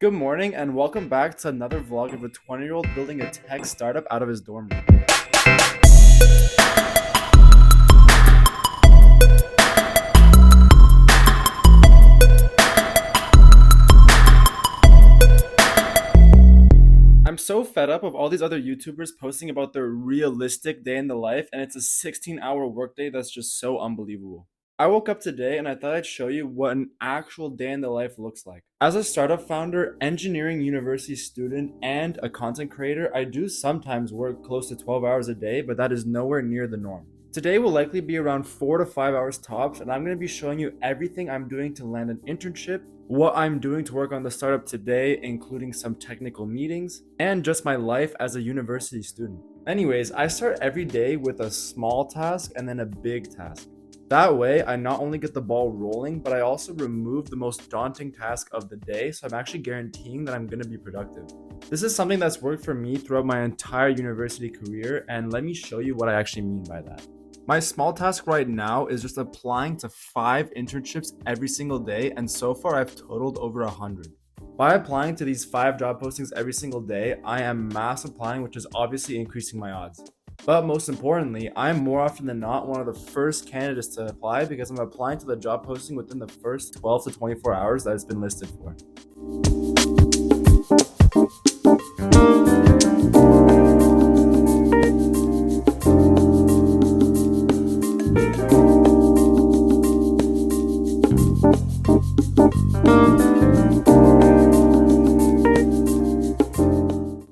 Good morning and welcome back to another vlog of a 20-year-old building a tech startup out of his dorm room. I'm so fed up of all these other YouTubers posting about their realistic day in the life, and it's a 16-hour workday that's just so unbelievable. I woke up today and I thought I'd show you what an actual day in the life looks like. As a startup founder, engineering university student, and a content creator, I do sometimes work close to 12 hours a day, but that is nowhere near the norm. Today will likely be around 4 to 5 hours tops, and I'm going to be showing you everything I'm doing to land an internship, what I'm doing to work on the startup today, including some technical meetings, and just my life as a university student. Anyways, I start every day with a small task and then a big task. That way, I not only get the ball rolling, but I also remove the most daunting task of the day, so I'm actually guaranteeing that I'm going to be productive. This is something that's worked for me throughout my entire university career, and let me show you what I actually mean by that. My small task right now is just applying to 5 internships every single day, and so far I've totaled over 100. By applying to these 5 job postings every single day, I am mass applying, which is obviously increasing my odds. But most importantly, I'm more often than not one of the first candidates to apply because I'm applying to the job posting within the first 12 to 24 hours that it's been listed for.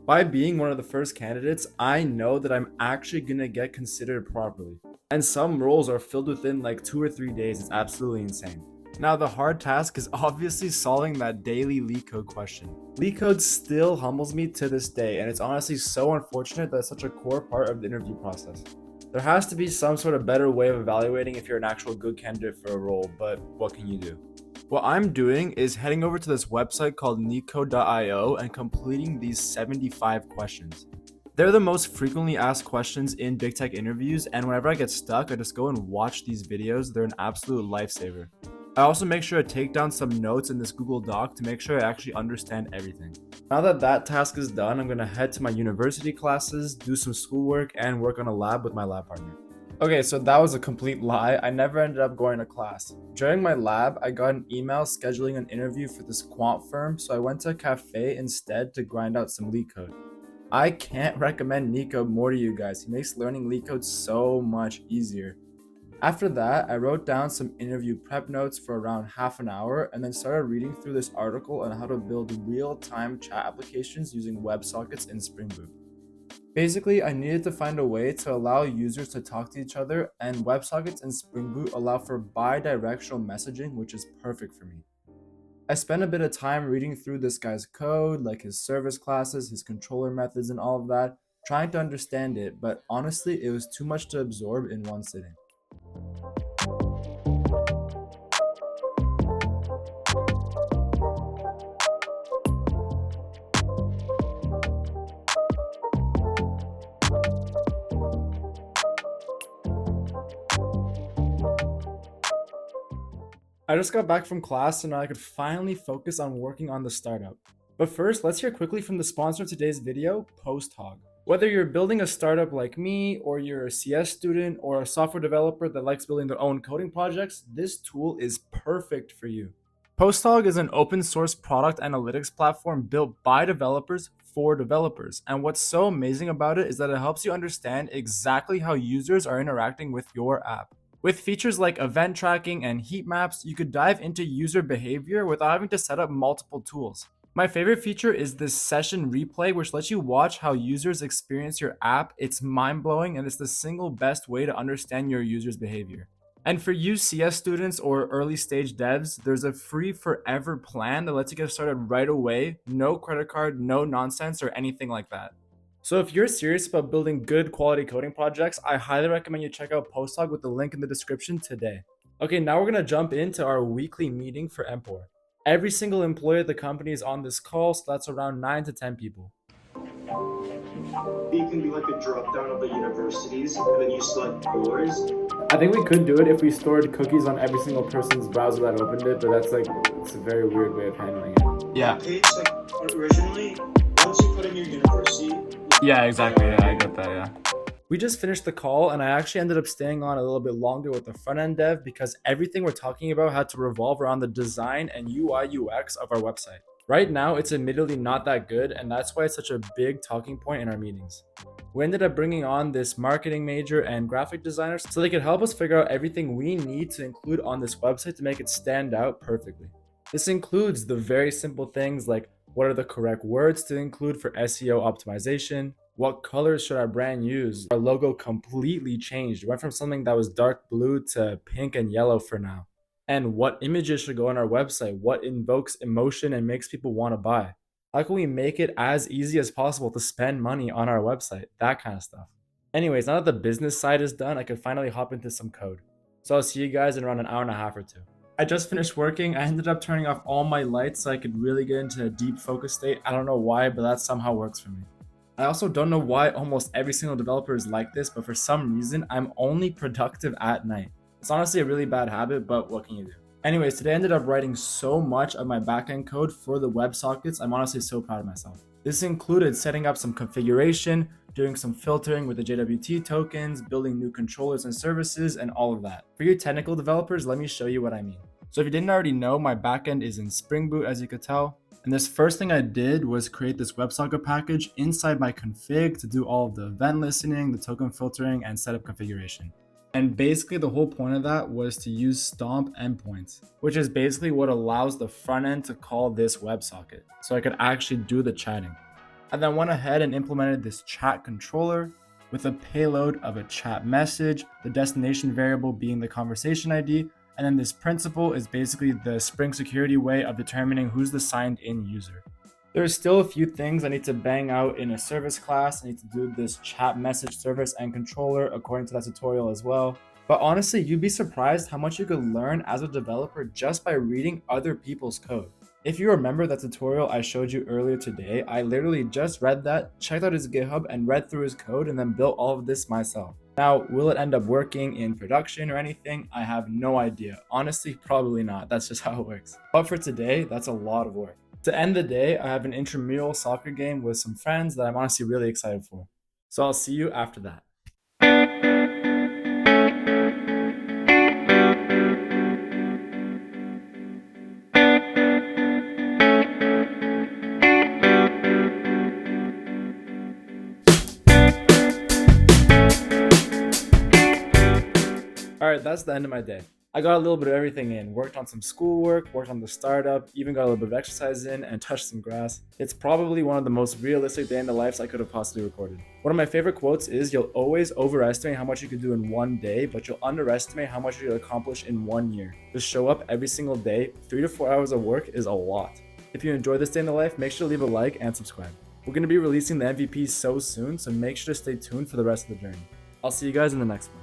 By being one of the first candidates, I know that I'm actually gonna get considered properly. And some roles are filled within like 2 or 3 days. It's absolutely insane. Now, the hard task is obviously solving that daily LeetCode question. LeetCode still humbles me to this day, and it's honestly so unfortunate that it's such a core part of the interview process. There has to be some sort of better way of evaluating if you're an actual good candidate for a role, but what can you do? What I'm doing is heading over to this website called neetcode.io and completing these 75 questions. They're the most frequently asked questions in big tech interviews, and whenever I get stuck, I just go and watch these videos. They're an absolute lifesaver. I also make sure to take down some notes in this Google Doc to make sure I actually understand everything. Now that that task is done, I'm going to head to my university classes, do some schoolwork, and work on a lab with my lab partner. Okay, so that was a complete lie. I never ended up going to class. During my lab, I got an email scheduling an interview for this quant firm, so I went to a cafe instead to grind out some LeetCode. I can't recommend Nico more to you guys. He makes learning LeetCode so much easier. After that, I wrote down some interview prep notes for around half an hour and then started reading through this article on how to build real-time chat applications using WebSockets in Spring Boot. Basically, I needed to find a way to allow users to talk to each other, and WebSockets and Spring Boot allow for bi-directional messaging, which is perfect for me. I spent a bit of time reading through this guy's code, like his service classes, his controller methods, and all of that, trying to understand it, but honestly, it was too much to absorb in one sitting. I just got back from class, so now I could finally focus on working on the startup. But first, let's hear quickly from the sponsor of today's video, Posthog. Whether you're building a startup like me, or you're a CS student, or a software developer that likes building their own coding projects, this tool is perfect for you. Posthog is an open source product analytics platform built by developers for developers. And what's so amazing about it is that it helps you understand exactly how users are interacting with your app. With features like event tracking and heat maps, you could dive into user behavior without having to set up multiple tools. My favorite feature is this session replay, which lets you watch how users experience your app. It's mind-blowing, and it's the single best way to understand your users' behavior. And for you CS students or early stage devs, there's a free forever plan that lets you get started right away. No credit card, no nonsense, or anything like that. So if you're serious about building good quality coding projects, I highly recommend you check out Posthog with the link in the description today. Okay, now we're gonna jump into our weekly meeting for Empor. Every single employee of the company is on this call, so that's around 9 to 10 people. You can do like a drop down of the universities and then you select yours. I think we could do it if we stored cookies on every single person's browser that opened it, but that's like, it's a very weird way of handling it. Yeah. Page, like, originally, once you put in your university. Yeah, exactly. Yeah, I get that, yeah. We just finished the call, and I actually ended up staying on a little bit longer with the front-end dev because everything we're talking about had to revolve around the design and UI UX of our website. Right now, it's admittedly not that good, and that's why it's such a big talking point in our meetings. We ended up bringing on this marketing major and graphic designer so they could help us figure out everything we need to include on this website to make it stand out perfectly. This includes the very simple things like what are the correct words to include for SEO optimization, what colors should our brand use. Our logo completely changed. It went from something that was dark blue to pink and yellow for now. And what images should go on our website, what invokes emotion and makes people want to buy. How can we make it as easy as possible to spend money on our website? That kind of stuff. Anyways, now that the business side is done, I can finally hop into some code. So I'll see you guys in around an hour and a half or two. I just finished working. I ended up turning off all my lights so I could really get into a deep focus state. I don't know why, but that somehow works for me. I also don't know why almost every single developer is like this, but for some reason, I'm only productive at night. It's honestly a really bad habit, but what can you do? Anyways, today I ended up writing so much of my backend code for the WebSockets. I'm honestly so proud of myself. This included setting up some configuration, doing some filtering with the JWT tokens, building new controllers and services, and all of that. For you technical developers, let me show you what I mean. So if you didn't already know, my backend is in Spring Boot, as you could tell. And this first thing I did was create this WebSocket package inside my config to do all of the event listening, the token filtering, and setup configuration. And basically the whole point of that was to use stomp endpoints, which is basically what allows the front end to call this WebSocket. So I could actually do the chatting. I then went ahead and implemented this chat controller with a payload of a chat message, the destination variable being the conversation ID, and then this principal is basically the Spring Security way of determining who's the signed in user. There's still a few things I need to bang out in a service class. I need to do this chat message service and controller according to that tutorial as well. But honestly, you'd be surprised how much you could learn as a developer just by reading other people's code. If you remember that tutorial I showed you earlier today, I literally just read that, checked out his GitHub, and read through his code and then built all of this myself. Now, will it end up working in production or anything? I have no idea. Honestly, probably not. That's just how it works. But for today, that's a lot of work. To end the day, I have an intramural soccer game with some friends that I'm honestly really excited for. So I'll see you after that. Alright, that's the end of my day. I got a little bit of everything in, worked on some schoolwork, worked on the startup, even got a little bit of exercise in, and touched some grass. It's probably one of the most realistic day in the lives I could have possibly recorded. One of my favorite quotes is, you'll always overestimate how much you can do in one day, but you'll underestimate how much you'll accomplish in 1 year. Just show up every single day. 3 to 4 hours of work is a lot. If you enjoyed this day in the life, make sure to leave a like and subscribe. We're going to be releasing the MVP so soon, so make sure to stay tuned for the rest of the journey. I'll see you guys in the next one.